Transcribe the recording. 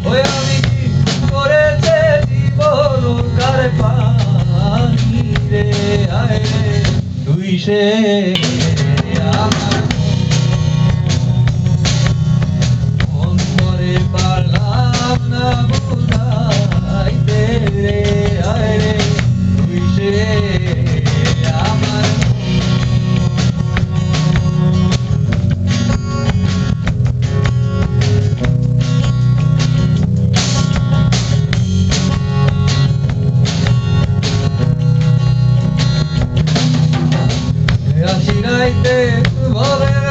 ওই আমি কি করেছে জীবন কার পানি রে আয় রে তুই সে আমার অন্তরে পারলাম না বুঝাইতে রে আয় রে তুই সে আমার আশি রাইতে ভবে